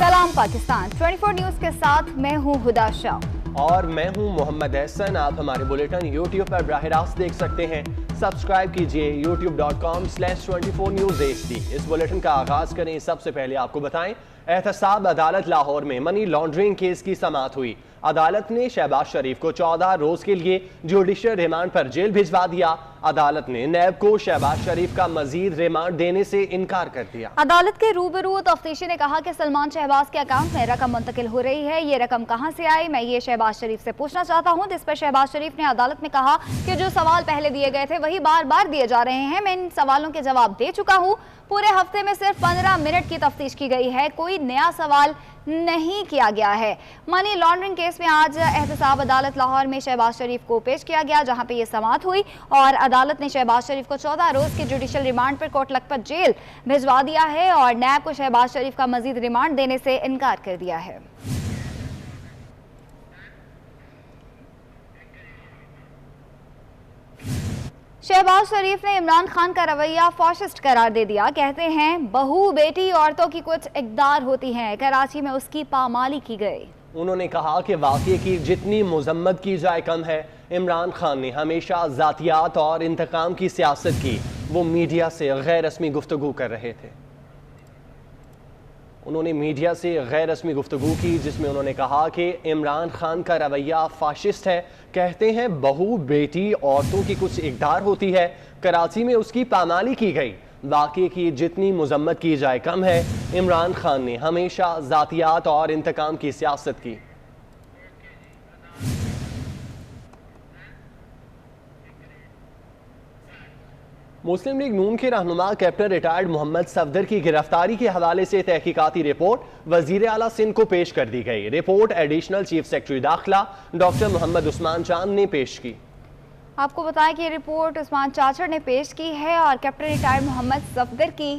सलाम पाकिस्तान 24 न्यूज के साथ मैं हूं हुदा शाह और मैं हूं मोहम्मद एहसन। आप हमारे बुलेटिन YouTube पर बराह रास्त देख सकते हैं। सब्सक्राइब कीजिए youtube.com/24 News HD। इस बुलेटिन का आगाज करें। सबसे पहले आपको बताएं, एहतसाब अदालत लाहौर में मनी लॉन्ड्रिंग केस की समाअत हुई। अदालत ने शहबाज शरीफ को 14 रोज के लिए जुडिशियल रिमांड पर जेल भिजवा दिया। अदालत ने नैब को शहबाज शरीफ का मजीद रिमांड देने से इनकार कर दिया। अदालत के रूबरू तफ्तीशी ने कहा कि सलमान शहबाज के अकाउंट में रकम मुंतकिल हो रही है। ये रकम कहां से आई, मैं ये शहबाज शरीफ से पूछना चाहता हूं। जिस पर शहबाज शरीफ ने अदालत में कहा कि जो सवाल पहले दिए गए थे वही बार बार दिए जा रहे हैं। मैं इन सवालों के जवाब दे चुका हूं। पूरे हफ्ते में सिर्फ 15 मिनट की तफ्तीश की गई है, कोई नया सवाल नहीं किया गया है। मनी लॉन्ड्रिंग केस में आज एहतसाब अदालत लाहौर में शहबाज शरीफ को पेश किया गया, जहां पे ये समाअत हुई और अदालत ने शहबाज शरीफ को 14 रोज के जुडिशियल रिमांड पर कोर्ट लखपत जेल भिजवा दिया है और नैब को शहबाज शरीफ का मजीद रिमांड देने से इनकार कर दिया है। शहबाज शरीफ ने इमरान खान का रवैया फाशिस्ट करार दे दिया। कहते हैं बहू बेटी औरतों की कुछ इक़दार होती हैं, कराची में उसकी पामाली की गई। उन्होंने कहा कि वाक़े की जितनी मजम्मत की जाए कम है। इमरान खान ने हमेशा ज़ातियात और इंतकाम की सियासत की। वो मीडिया से गैर रस्मी गुफ्तगू कर रहे थे। उन्होंने मीडिया से गैर रस्मी गुफ्तगू की, जिसमें उन्होंने कहा कि इमरान खान का रवैया फाशिस्ट है। कहते हैं बहू बेटी औरतों की कुछ इक़दार होती है, कराची में उसकी पामाली की गई। वाक़े की जितनी मजम्मत की जाए कम है। इमरान खान ने हमेशा ज़ातियात और इंतकाम की सियासत की। मुस्लिम लीग नून के रहनुमा कैप्टन रिटायर्ड मोहम्मद सफदर की गिरफ्तारी के हवाले से तहकीकाती रिपोर्ट वजीर आला सिंध को पेश कर दी गई। रिपोर्ट एडिशनल चीफ सेक्रेटरी दाखिला डॉक्टर मोहम्मद उस्मान चांद ने पेश की। आपको बताएं कि ये रिपोर्ट उस्मान चाचड़ ने पेश की है और कैप्टन रिटायर्ड मोहम्मद सफदर की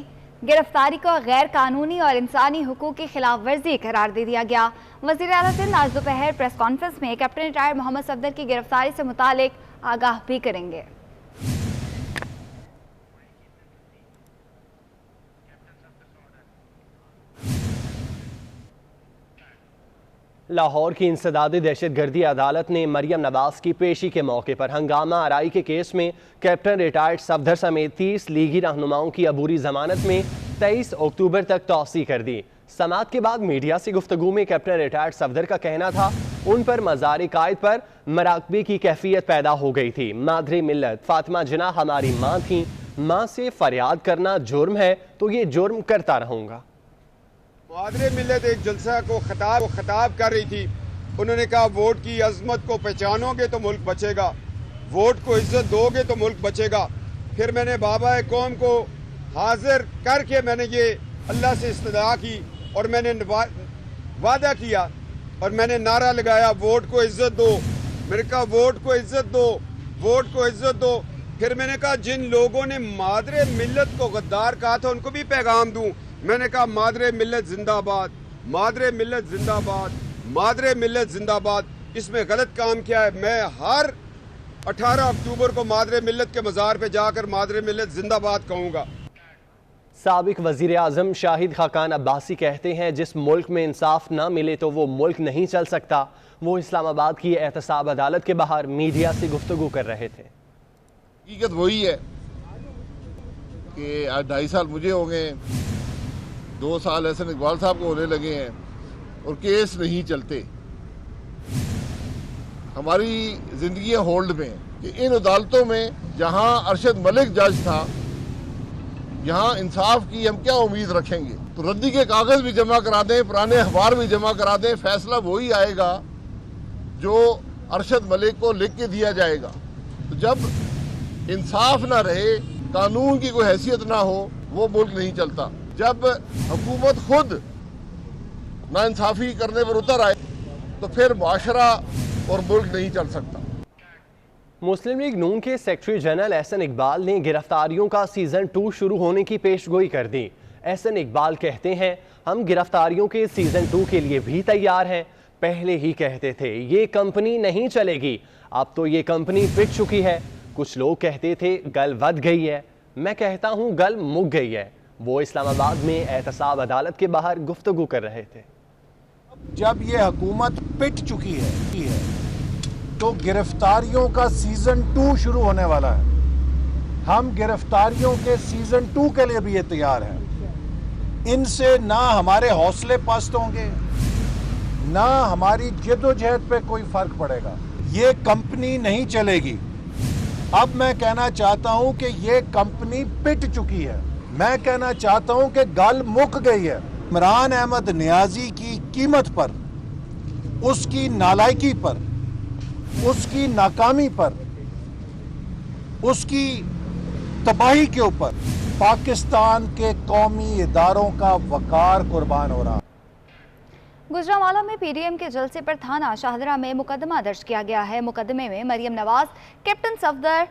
गिरफ्तारी को गैर कानूनी और इंसानी हुकूक की खिलाफ वर्जी करार दे दिया गया। वजीर आला सिंध आज दोपहर प्रेस कॉन्फ्रेंस में कैप्टन रिटायर्ड मोहम्मद सफदर की गिरफ्तारी से मुतालिक आगाह भी करेंगे। लाहौर की इंसदादी दहशतगर्दी अदालत ने मरियम नवाज की पेशी के मौके पर हंगामा आराई के केस में कैप्टन रिटायर्ड सफदर समेत 30 लीगी रहनुमाओं की अबूरी जमानत में 23 अक्टूबर तक तौसी कर दी। समाअत के बाद मीडिया से गुफ्तगू में कैप्टन रिटायर्ड सफदर का कहना था उन पर मज़ार कायद पर मराकबे की कैफियत पैदा हो गई थी। मादरे मिल्लत फातिमा जिना हमारी माँ थी, माँ से फरियाद करना जुर्म है तो ये जुर्म करता रहूँगा। मादरे मिल्लत एक जलसा को खिताब कर रही थी। उन्होंने कहा वोट की अजमत को पहचानोगे तो मुल्क बचेगा, वोट को इज्जत दोगे तो मुल्क बचेगा। फिर मैंने बाबा कौम को हाजिर करके मैंने ये अल्लाह से इस्तदा की और मैंने वादा किया और मैंने नारा लगाया वोट को इज्जत दो। मैंने कहा वोट को इज्जत दो, वोट को इज्जत दो। फिर मैंने कहा जिन लोगों ने मादरे मिल्लत को गद्दार कहा था उनको भी पैगाम दूं। मैंने कहा मादरे मिल्लत जिंदाबाद, मादरे मिल्लत जिंदाबाद, मादरे मिल्लत जिंदाबाद। इसमें गलत काम किया है। मैं हर 18 अक्टूबर को मादरे मिल्लत के मज़ार पे जाकर मादरे मिल्लत जिंदाबाद कहूँगा। साबिक वजीर आजम शाहिद खाकान अब्बासी कहते हैं जिस मुल्क में इंसाफ ना मिले तो वो मुल्क नहीं चल सकता। वो इस्लामाबाद की एहतसाब अदालत के बाहर मीडिया से गुफ्तगू कर रहे थे। हकीकत वही है कि आज 2.5 साल मुझे हो गए, 2 साल एहसन इकबाल साहब को होने लगे हैं और केस नहीं चलते। हमारी जिंदगी होल्ड में कि इन अदालतों में जहां अरशद मलिक जज था, यहाँ इंसाफ की हम क्या उम्मीद रखेंगे। तो रद्दी के कागज भी जमा करा दें, पुराने अखबार भी जमा करा दें, फैसला वही आएगा जो अरशद मलिक को लिख के दिया जाएगा। तो जब इंसाफ ना रहे, कानून की कोई हैसियत ना हो, वो मुल्क नहीं चलता। जब हुकूमत खुद नाइंसाफी करने पर उतर आए तो फिर मुआशरा और मुल्क नहीं चल सकता। मुस्लिम लीग नून के सेक्रेटरी जनरल एहसन इकबाल ने गिरफ्तारियों का सीजन 2 शुरू होने की पेशगोई कर दी। एहसन इकबाल कहते हैं हम गिरफ्तारियों के सीजन 2 के लिए भी तैयार हैं। पहले ही कहते थे ये कंपनी नहीं चलेगी, अब तो ये कंपनी पिट चुकी है। कुछ लोग कहते थे गल वध गई है, मैं कहता हूं गल मुक गई है। वो इस्लामाबाद में एहतसाब अदालत के बाहर गुफ्तगू कर रहे थे। जब ये हुकूमत पिट चुकी है तो गिरफ्तारियों का सीजन 2 शुरू होने वाला है। हम गिरफ्तारियों के सीजन 2 के लिए भी ये तैयार हैं। इनसे ना हमारे हौसले पस्त होंगे, ना हमारी जद्दोजहद पे कोई फर्क पड़ेगा। ये कंपनी नहीं चलेगी। अब मैं कहना चाहता हूं कि ये कंपनी पिट चुकी है। मैं कहना चाहता हूं कि गल मुक गई है। इमरान अहमद नियाजी की कीमत पर, उसकी नालायकी पर, उसकी नाकामी पर, उसकी तबाही के ऊपर पाकिस्तान के कौमी इदारों का वकार कुर्बान हो रहा। गुजरांवाला में पीडीएम के जलसे पर थाना शाहदरा में मुकदमा दर्ज किया गया है। मुकदमे में मरियम नवाज, कैप्टन सफदर,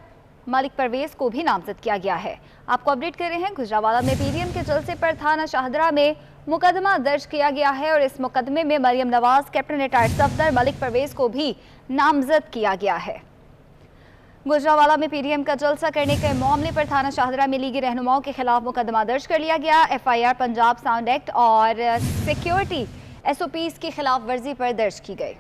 मलिक परवेज को भी नामजद किया गया है। आपको अपडेट कर रहे हैं, गुजरांवाला में पीडीएम के जलसे पर थाना शाहदरा में मुकदमा दर्ज किया गया है और इस मुकदमे में मरियम नवाज, कैप्टन रिटायर्ड सफदर, मलिक परवेज को भी नामजद किया गया है। गुजरांवाला में पीडीएम का जलसा करने के मामले पर थाना शाहदरा में लीगी रहनुमाओं के खिलाफ मुकदमा दर्ज कर लिया गया। एफआईआर पंजाब साउंड एक्ट और सिक्योरिटी एसओपीज की खिलाफ वर्जी पर दर्ज की गई।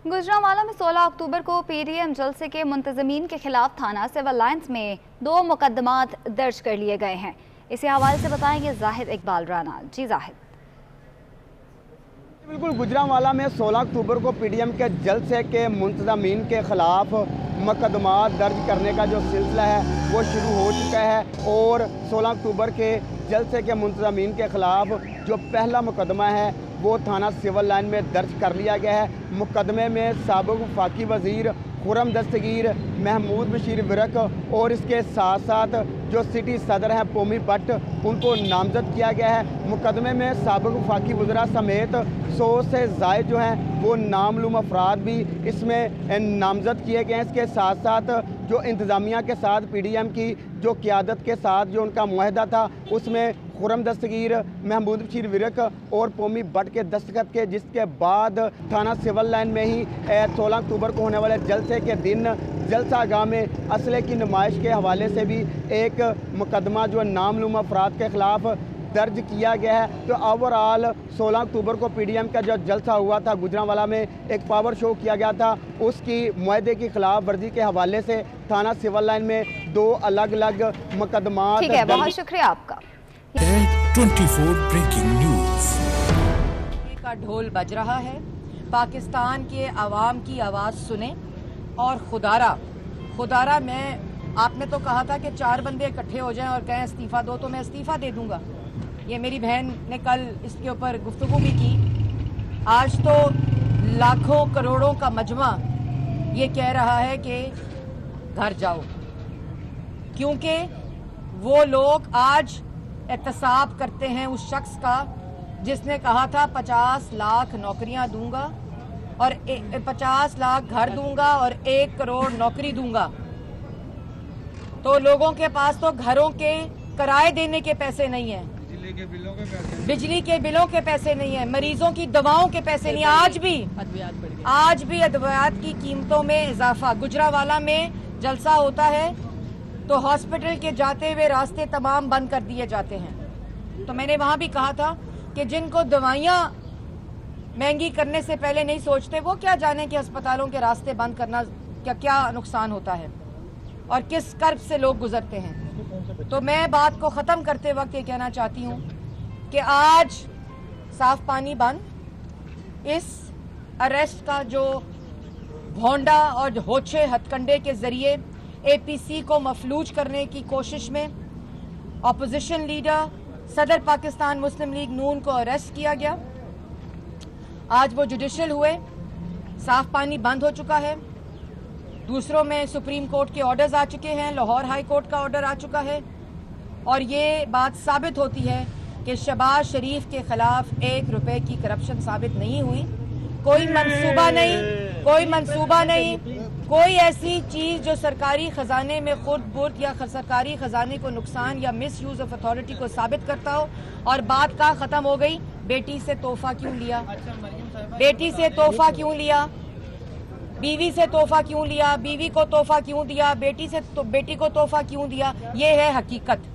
गुजरांवाला में 16 अक्टूबर को पीडीएम जलसे के मुंतजमीन के खिलाफ थाना सिविल लाइंस में 2 मुकदमात दर्ज कर लिए गए हैं। इसी हवाले से बताएंगे जाहिद इकबाल राना। जी जाहिद। बिल्कुल, गुजरांवाला में 16 अक्टूबर को पीडीएम के जलसे के मुंतजमीन के खिलाफ मुकदमात दर्ज करने का जो सिलसिला है वो शुरू हो चुका है और 16 अक्टूबर के जलसे के मुंतजमीन के खिलाफ जो पहला मुकदमा है वो थाना सिविल लाइन में दर्ज कर लिया गया है। मुकदमे में साबिक वफाकी वज़ीर खुर्रम दस्तगीर, महमूद बशीर विरक और इसके साथ साथ जो सिटी सदर हैं पोमी भट्ट, उनको नामजद किया गया है। मुकदमे में साबिक वफाकी वज़रा समेत 100 से ज़ायद जो हैं वो नामलूम अफराद भी इसमें नामजद किए गए हैं। इसके साथ साथ जो इंतज़ामिया के साथ पीडीएम की जो क़यादत के साथ जो उनका मुआहदा था उसमें खुर्रम दस्तगीर, महमूद बशीर विरक और पोमी भट्ट के दस्तखत के, जिसके बाद थाना सिविल लाइन में ही 16 अक्टूबर को होने वाले जलसे के दिन जलसा गाह में असले की नुमाइश के हवाले से भी एक मुकदमा जो नामलूम अफराद के खिलाफ दर्ज किया गया है। तो ओवरऑल 16 अक्टूबर को पीडीएम का जो जलसा हुआ था गुजरांवाला में, एक पावर शो किया गया था, उसकी मुआहदे की खिलाफ वर्जी के हवाले से थाना सिविल लाइन में 2 अलग अलग मुकदमा। ठीक है, बहुत शुक्रिया आपका। 24 ब्रेकिंग न्यूज का ढोल बज रहा है। पाकिस्तान के अवाम की आवाज़ सुने और खुदारा मैं आपने तो कहा था कि 4 बंदे इकट्ठे हो जाएं और कहें इस्तीफ़ा दो, तो मैं इस्तीफ़ा दे दूंगा। ये मेरी बहन ने कल इसके ऊपर गुफ्तगू भी की। आज तो लाखों करोड़ों का मजमा ये कह रहा है कि घर जाओ, क्योंकि वो लोग आज एहतसाब करते हैं उस शख्स का जिसने कहा था 50 लाख नौकरियां दूंगा और 50 लाख घर दूंगा और 1 करोड़ नौकरी दूंगा। तो लोगों के पास तो घरों के किराए देने के पैसे नहीं है, बिजली के बिलों के पैसे नहीं है, मरीजों की दवाओं के पैसे नहीं। आज भी अद्वियात की कीमतों में इजाफा। गुजरांवाला में जलसा होता है तो हॉस्पिटल के जाते हुए रास्ते तमाम बंद कर दिए जाते हैं। तो मैंने वहां भी कहा था कि जिनको दवाइयां महंगी करने से पहले नहीं सोचते, वो क्या जाने कि अस्पतालों के रास्ते बंद करना क्या नुकसान होता है और किस कर्ब से लोग गुजरते हैं। तो मैं बात को ख़त्म करते वक्त ये कहना चाहती हूँ कि आज साफ पानी बंद, इस अरेस्ट का जो भोंडा और होछे हथकंडे के जरिए एपीसी को मफलूज करने की कोशिश में अपोजिशन लीडर सदर पाकिस्तान मुस्लिम लीग नून को अरेस्ट किया गया। आज वो जुडिशियल हुए, साफ पानी बंद हो चुका है। दूसरों में सुप्रीम कोर्ट के ऑर्डर्स आ चुके हैं, लाहौर हाई कोर्ट का ऑर्डर आ चुका है और ये बात साबित होती है कि शहबाज शरीफ के खिलाफ 1 रुपए की करप्शन साबित नहीं हुई। कोई मंसूबा नहीं, कोई ऐसी चीज जो सरकारी खजाने में खुर्द बुर्द या सरकारी खजाने को नुकसान या मिस यूज ऑफ अथॉरिटी को साबित करता हो, और बात का खत्म हो गई। बेटी से तोहफा क्यों लिया, बेटी से तोहफा क्यों लिया, बीवी से तोहफा क्यों लिया, बीवी को तोहफा क्यों दिया, बेटी से तो बेटी को तोहफा क्यों दिया, ये है हकीकत।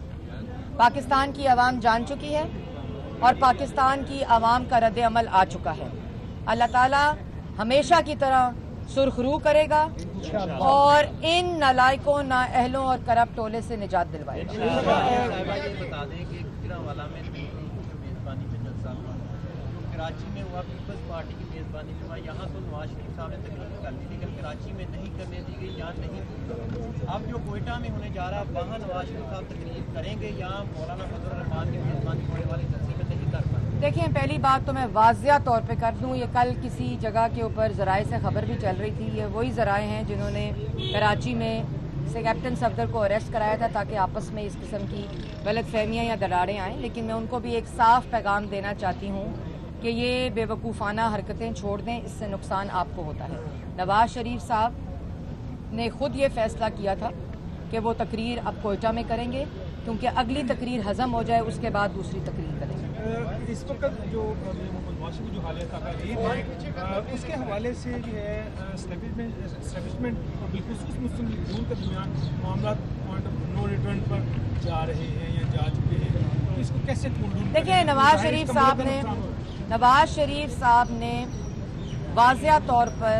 पाकिस्तान की आवाम जान चुकी है और पाकिस्तान की आवाम का रद्द अमल आ चुका है। अल्लाह ताला हमेशा की तरह सुरखरू करेगा और इन नालायकों, नाअहलों और करप्ट टोले से निजात दिलवाएगा। बता दें कि गुजरांवाला में मेजबानी में जलसा हुआ, कराची में हुआ पीपल्स पार्टी की मेजबानी में हुआ, यहाँ तो नवाज शरीफ साहब ने तकरीर कर ली, लेकिन कराची में नहीं करने दी गई, यहाँ नहीं हुई। अब जो कोयटा में होने जा रहा है वहाँ नवाज शरीफ साहब तकरीर करेंगे, यहाँ मौलाना फजल रहमान की मेजबानी होने वाले जलसे में नहीं कर पाए। देखिए, पहली बात तो मैं वाज़िया तौर पे कर दूं, ये कल किसी जगह के ऊपर ज़राए से खबर भी चल रही थी, ये वही ज़राए हैं जिन्होंने कराची में से कैप्टन सफदर को अरेस्ट कराया था ताकि आपस में इस किस्म की गलतफहमियाँ या दरारें आएँ। लेकिन मैं उनको भी एक साफ़ पैगाम देना चाहती हूँ कि ये बेवकूफ़ाना हरकतें छोड़ दें, इससे नुकसान आपको होता है। नवाज शरीफ साहब ने ख़ुद ये फ़ैसला किया था कि वो तकरीर अब कोयटा में करेंगे, क्योंकि अगली तकरीर हज़म हो जाए उसके बाद दूसरी तकरीर करेंगे। इस वक्त जो जो हालिया तकरीर है उसके हवाले से जो है एस्टेब्लिशमेंट और बिलखुसूस मुस्लिम लीग नून के दरमियान मामला पॉइंट ऑफ नो रिटर्न पर जा रहे हैं या जा चुके हैं, तो इसको कैसे देखिए, नवाज शरीफ साहब ने वाज़िया तौर पर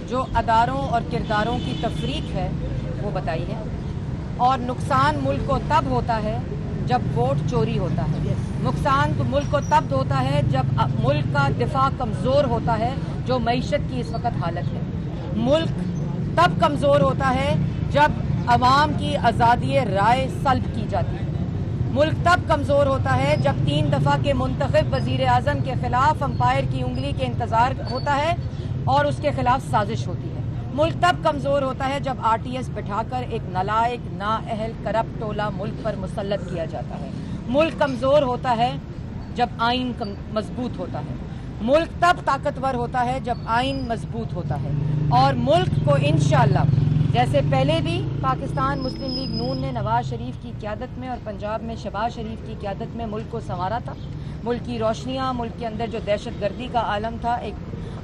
जो अदारों और किरदारों की तफरीक है वो बताई है, और नुकसान मुल्क को तब होता है जब वोट चोरी होता है। नुकसान तो मुल्क को तब होता है जब मुल्क का दिफा कमज़ोर होता है, जो मईशत की इस वक्त हालत है। मुल्क तब कमज़ोर होता है जब अवाम की आज़ादी राय सल्ब की जाती है। मुल्क तब कमज़ोर होता है जब 3 दफ़ा के मुंतखब वज़ीर आज़म के ख़िलाफ़ अंपायर की उंगली के इंतज़ार होता है और उसके ख़िलाफ़ साजिश होती है। मुल्क तब कमज़ोर होता है जब RTS बिठाकर एक नालायक, नाअहल, करप्ट टोला मुल्क पर मुसल्लत किया जाता है। मुल्क कमज़ोर होता है जब आइन मजबूत होता है। मुल्क तब ताकतवर होता है जब आइन मजबूत होता है। और मुल्क को इंशाअल्लाह, जैसे पहले भी पाकिस्तान मुस्लिम लीग नून ने नवाज शरीफ की क़यादत में और पंजाब में शहबाज शरीफ की क़यादत में मुल्क को संवारा था। मुल्क की रोशनियाँ, मुल्क के अंदर जो दहशत गर्दी का आलम था, एक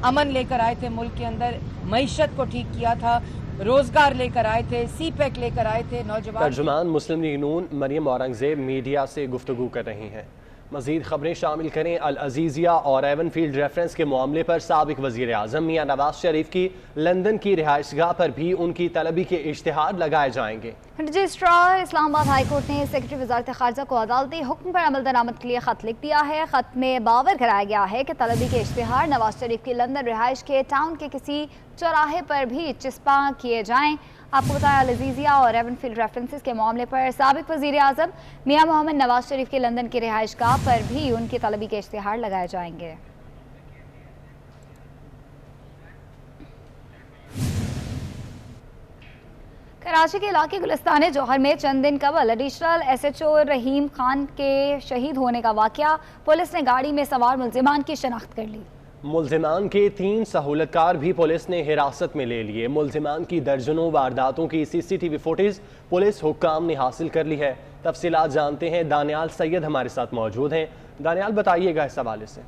अमन लेकर आए थे मुल्क के अंदर, मईशत को ठीक किया था, रोजगार लेकर आए थे, CPEC लेकर आए थे। नौजवान तर्जुमान मुस्लिम लीग नून मरियम औरंगजेब मीडिया से गुफ्तगू कर रही हैं। मज़ीद खबरें शामिल करें। अल अजीज़िया और एवनफील्ड रेफरेंस के मामले पर साबिक वज़ीर आज़म मियां नवाज शरीफ की लंदन की रिहाइशगाह पर भी उनकी तलबी के इश्तिहार लगाए जाएंगे। रजिस्ट्रार इस्लामाबाद हाईकोर्ट ने सेक्रेटरी वज़ारत ख़ारजा को अदालती हुक्म पर अमल दरामद के लिए ख़त लिख दिया है। ख़त में बावर कराया गया है कि तलबी के इश्तिहार नवाज शरीफ की लंदन रिहाइश के टाउन के किसी चौराहे पर भी चिस्पा किए जाएँ। आपको बताया, अल अजीज़िया और एवनफील्ड रेफरेंसेस के मामले पर साबिक वज़ीर आज़म मियां मोहम्मद नवाज शरीफ की लंदन की रिहाइशगाह पर भी उनकी तलबी के इश्तिहार लगाए जाएंगे। कराची के इलाके गुलिस्तान जौहर में चंद दिन कबल एडिशनल SHO रहीम खान के शहीद होने का वाक़या, पुलिस ने गाड़ी में सवार मुल्जिमान की शनाख्त कर ली। मुल्जिमान के 3 सहूलतकार भी पुलिस ने हिरासत में ले लिए। मुल्जिमान की दर्जनों वारदातों की CCTV फुटेज पुलिस हुक्काम ने हासिल कर ली है। तफसीलात जानते हैं, दानियाल सैयद हमारे साथ मौजूद हैं। दानियाल, बताइएगा इस हवाले से।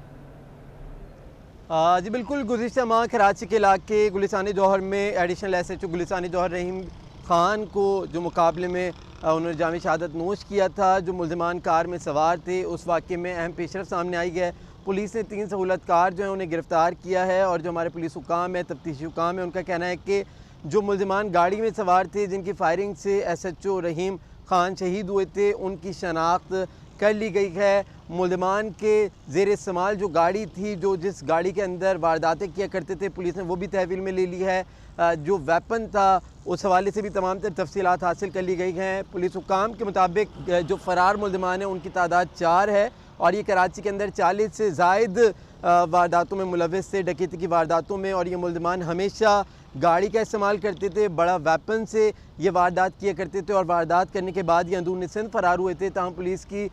जी बिल्कुल, गुज़िश्ता माह कराची के इलाके गुलिस्तान जौहर में एडिशनल SHO गुलिस्तान जौहर रहीम खान को जो मुकाबले में उन्होंने जाम शहादत नोश किया था, जो मुल्जिमान कार में सवार थे, उस वाक़े में अहम पेशरफ सामने आई है। पुलिस ने 3 सहूलतकार जो है उन्हें गिरफ़्तार किया है, और जो हमारे पुलिस हुकाम है, तफ्तीशी हुकाम है, उनका कहना है कि जो मुल्जिमान गाड़ी में सवार थे जिनकी फायरिंग से SHO रहीम खान शहीद हुए थे, उनकी शनाख्त कर ली गई है। मुल्जिमान के ज़ेर इस्तेमाल जो गाड़ी थी, जो जिस गाड़ी के अंदर वारदातें किया करते थे, पुलिस ने वो भी तहवील में ले ली है। जो वेपन था उस हवाले से भी तमाम तर तफसीलात हासिल कर ली गई हैं। पुलिस हुकाम के मुताबिक जो फ़रार मुल्जिमान हैं उनकी तादाद 4 है, और ये कराची के अंदर 40 से ज़ायद वारदातों में मुलविस थे, डकैती की वारदातों में, और ये मुल्ज़िमान हमेशा गाड़ी का इस्तेमाल करते थे, बड़ा वेपन से ये वारदात किया करते थे और वारदात करने के बाद ये अंदरून सिंध फ़रार हुए थे। तमाम पुलिस की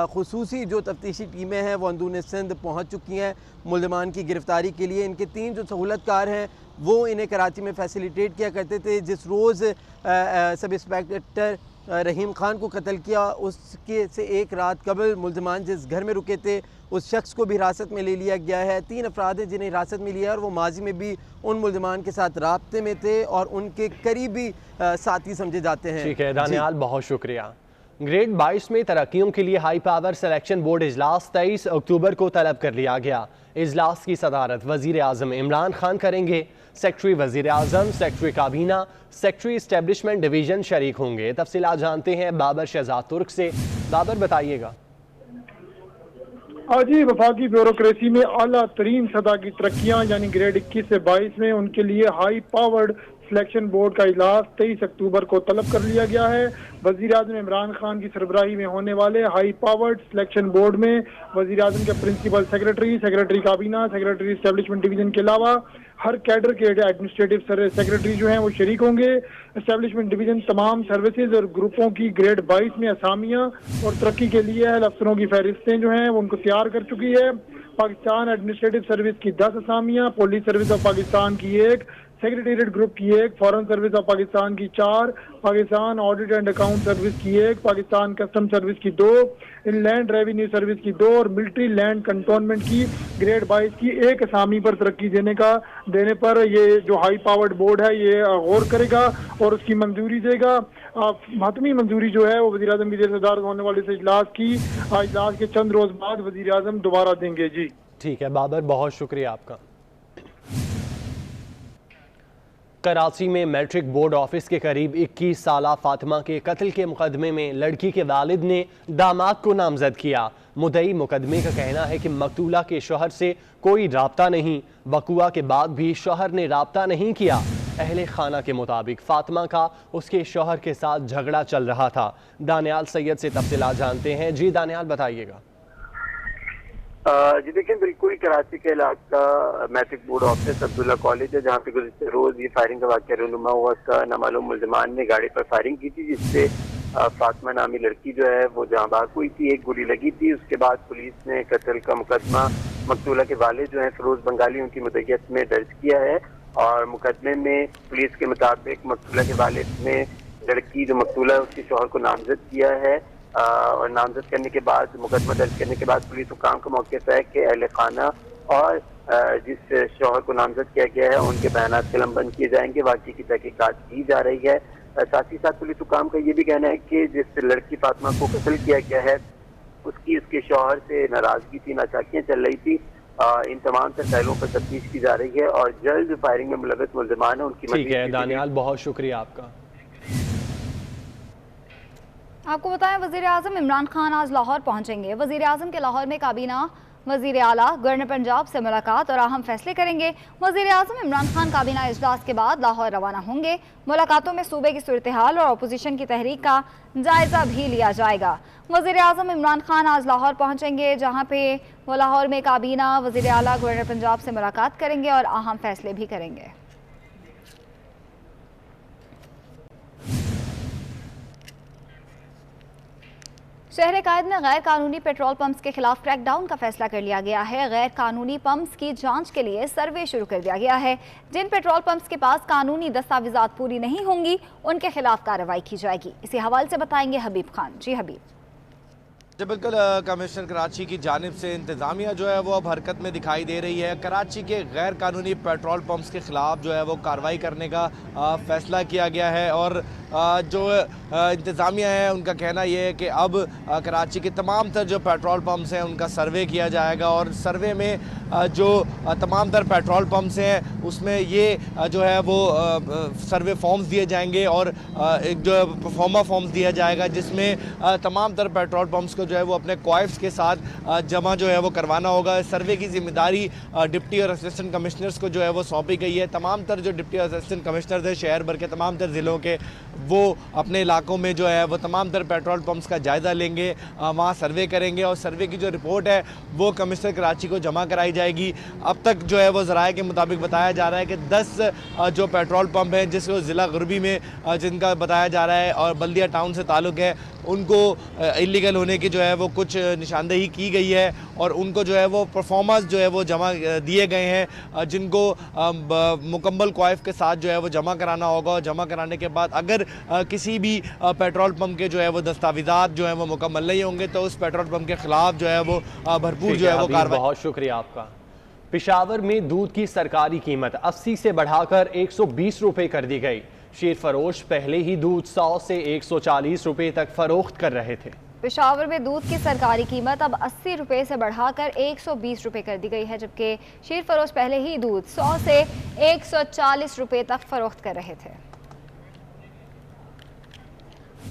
खुसूसी जो तफ्तीशी टीमें हैं वो अंदरून सिंध पहुँच चुकी हैं मुल्ज़िमान की गिरफ़्तारी के लिए। इनके 3 जो सहूलतकार हैं वो इन्हें कराची में फैसिलिटेट किया करते थे। जिस रोज़ सब इंस्पेक्टर रहीम खान को कत्ल किया उसके से एक रात कबल मुल्ज़िमान जिस घर में रुके थे उस शख्स को भी हिरासत में ले लिया गया है। 3 अफराद हैं जिन्हें हिरासत में लिया है और वो माजी में भी उन मुल्ज़िमान के साथ राब्ते में थे और उनके करीबी साथी समझे जाते हैं। ठीक है दानियाल, बहुत शुक्रिया। ग्रेड 22 में तरक्कियों के लिए हाई पावर सिलेक्शन बोर्ड इजलास 23 अक्टूबर को तलब कर लिया गया। इजलास की सदारत वज़ीर आज़म इमरान खान करेंगे। सेक्रेटरी वज़ीर आज़म, सेक्रेटरी काबीना, सेक्रेटरी इस्टेब्लिशमेंट डिवीज़न शरीक होंगे। तफसीलात जानते हैं बाबर शहजाद तुर्क से। बाबर, बताइएगा। आज ही वफाकी ब्यूरोक्रेसी में आला तरीन सतह की तरक्कियाँ यानी ग्रेड 21 से 22 में उनके लिए हाई पावर्ड सिलेक्शन बोर्ड का इजलास 23 अक्टूबर को तलब कर लिया गया है। वज़ीर आज़म इमरान खान की सरबराही में होने वाले हाई पावर्ड सिलेक्शन बोर्ड में वज़ीर आज़म के प्रिंसिपल सेक्रेटरी, सेक्रेटरी काबीना, सेक्रेटरी इस्टेब्लिशमेंट डिवीज़न के अलावा हर कैडर के एडमिनिस्ट्रेटिव सेक्रेटरी जो हैं वो शरीक होंगे। इस्टेब्लिशमेंट डिवीज़न तमाम सर्विसेज और ग्रुपों की ग्रेड 22 में असामियाँ और तरक्की के लिए अहल अफसरों की फहरिस्तें जो हैं वो उनको तैयार कर चुकी है। पाकिस्तान एडमिनिस्ट्रेटिव सर्विस की 10 असामियाँ, पुलिस सर्विस ऑफ पाकिस्तान की 1, सेक्रेटेरिएट ग्रुप की 1, फॉरेन सर्विस ऑफ पाकिस्तान की 4, Pakistan audit and account service की 1, पाकिस्तान कस्टम सर्विस की 2, इनलैंड रेवेन्यू सर्विस की 2 और मिलिट्री लैंड कंटोनमेंट की ग्रेड 22 की 1 असामी पर तरक्की देने पर ये जो हाई पावर्ड बोर्ड है ये गौर करेगा और उसकी मंजूरी देगा। हतमी मंजूरी जो है वो वज़ीर आज़म की जेर सदारत होने वाले से इजलास के चंद रोज बाद वज़ीर आज़म दोबारा देंगे। जी ठीक है बाबर, बहुत शुक्रिया आपका। कराची में मैट्रिक बोर्ड ऑफिस के करीब 21 साला फातिमा के कत्ल के मुकदमे में लड़की के वालिद ने दामाद को नामजद किया। मुद्दई मुकदमे का कहना है कि मकतूला के शौहर से कोई राब्ता नहीं, वक़ुआ के बाद भी शौहर ने राब्ता नहीं किया। अहले खाना के मुताबिक फातिमा का उसके शौहर के साथ झगड़ा चल रहा था। दानियाल सैयद से तफसीलात जानते हैं। जी दानियाल, बताइएगा। जी देखिए, बिल्कुल कराची के इलाका matric board office Abdullah college है जहाँ पे गुज़िश्ते रोज ये फायरिंग का वाक़या रूनुमा हुआ। उसका नामालूम मुल्ज़िमान ने गाड़ी पर फायरिंग की थी जिससे फातिमा नामी लड़की जो है वो जहाँ भाग हुई थी, एक गोली लगी थी। उसके बाद पुलिस ने कत्ल का मुकदमा मकतूला के वालिद जो है फिरोज बंगाली उनकी मुद्दत में दर्ज किया है और मुकदमे में पुलिस के मुताबिक मकतूला के वालिद ने लड़की जो मकतूला है उसके शौहर को नामजद किया है और नामजद करने के बाद मुकदमा दर्ज करने के बाद पुलिस हुकाम का मौके पर है कि अहले खाना और जिस शौहर को नामजद किया गया है उनके बयानात कलमबंद किए जाएंगे। वाक़ई की तहकीकात की जा रही है। साथ ही साथ पुलिस हुकाम का ये भी कहना है कि जिस लड़की फातिमा को कत्ल किया गया है उसके शौहर से नाराजगी थी, नाचाकियाँ चल रही थी। इन तमाम तसाइलों पर तफ्तीश की जा रही है और जल्द फायरिंग में मुलविस मुल्ज़िमान है उनकी। ठीक है दानियाल, बहुत शुक्रिया आपका। आपको बताएं वज़ीर आज़म इमरान खान आज लाहौर पहुंचेंगे। वज़ीर आज़म के लाहौर में काबीना, वज़ीर आला, गवर्नर पंजाब से मुलाकात और अहम फैसले करेंगे। वज़ीर आज़म इमरान खान काबीना इजलास के बाद लाहौर रवाना होंगे। मुलाकातों में सूबे की सूरत हाल और अपोजिशन की तहरीक का जायज़ा भी लिया जाएगा। वज़ीर आज़म इमरान खान आज लाहौर पहुँचेंगे जहाँ पे वो लाहौर में काबीना, वज़ीर आला, गवर्नर पंजाब से मुलाकात करेंगे और अहम फैसले भी करेंगे। शहर कायद में गैर कानूनी पेट्रोल पंप्स के खिलाफ क्रैकडाउन का फैसला कर लिया गया है। गैर कानूनी पंप्स की जांच के लिए सर्वे शुरू कर दिया गया है। जिन पेट्रोल पंप्स के पास कानूनी दस्तावेजात पूरी नहीं होंगी उनके खिलाफ कार्रवाई की जाएगी। इसी हवाले से बताएंगे हबीब खान। जी हबीब। बिल्कुल, कमिश्नर कराची की जानिब से इंतज़ामिया जो है वो अब हरकत में दिखाई दे रही है। कराची के गैर कानूनी पेट्रोल पंप्स के ख़िलाफ़ जो है वो कार्रवाई करने का फ़ैसला किया गया है और जो इंतज़ामिया है उनका कहना यह है कि अब कराची के तमाम तर जो पेट्रोल पंप्स हैं उनका सर्वे किया जाएगा और सर्वे में जो तमाम तर पेट्रोल पंप्स हैं उसमें ये जो है वो सर्वे फॉर्म्स दिए जाएंगे और एक जो प्रोफार्मा फॉर्म्स दिया जाएगा जिसमें तमाम तर पेट्रोल पंप्स को जो है वो अपने क्वाइफ्स के साथ जमा जो है वो करवाना होगा। सर्वे की जिम्मेदारी डिप्टी और असिस्टेंट कमिश्नर्स को जो है वो सौंपी गई है। तमाम तर जो डिप्टी और असिस्टेंट कमिश्नर्स हैं शहर भर के तमाम तर ज़िलों के, वो अपने इलाकों में जो है वो तमाम तर पेट्रोल पंप्स का जायज़ा लेंगे, वहाँ सर्वे करेंगे और सर्वे की जो रिपोर्ट है वो कमिश्नर कराची को जमा कराई जाएगी। अब तक जो है वो ज़राए के मुताबिक बताया जा रहा है कि 10 जो पेट्रोल पंप हैं जिसको ज़िला गुरबी में जिनका बताया जा रहा है और बल्दिया टाउन से ताल्लुक़ है, उनको इलीगल होने की जो है वो कुछ निशानदेही की गई है और उनको जो है वो परफॉर्मेंस जो है वो जमा दिए गए हैं, जिनको मुकम्मल क्वाइफ के साथ जो है वो जमा कराना होगा। और जमा कराने के बाद अगर किसी भी पेट्रोल पंप के जो है वो दस्तावेज़ात जो है वो मुकम्मल नहीं होंगे तो उस पेट्रोल पंप के ख़िलाफ़ जो है वो भरपूर जो है वो कार्रवाई। बहुत शुक्रिया आपका। पेशावर में दूध की सरकारी कीमत 80 से बढ़ाकर 120 रुपये कर दी गई। शेर फरोश पहले ही दूध 100 से 140 रुपये तक फरोख्त कर रहे थे। पेशावर में दूध की सरकारी कीमत अब 80 रुपये से बढ़ाकर 120 रुपये कर दी गई है, जबकि शेर फरोश पहले ही दूध 100 से 140 रुपये तक फरोख्त कर रहे थे।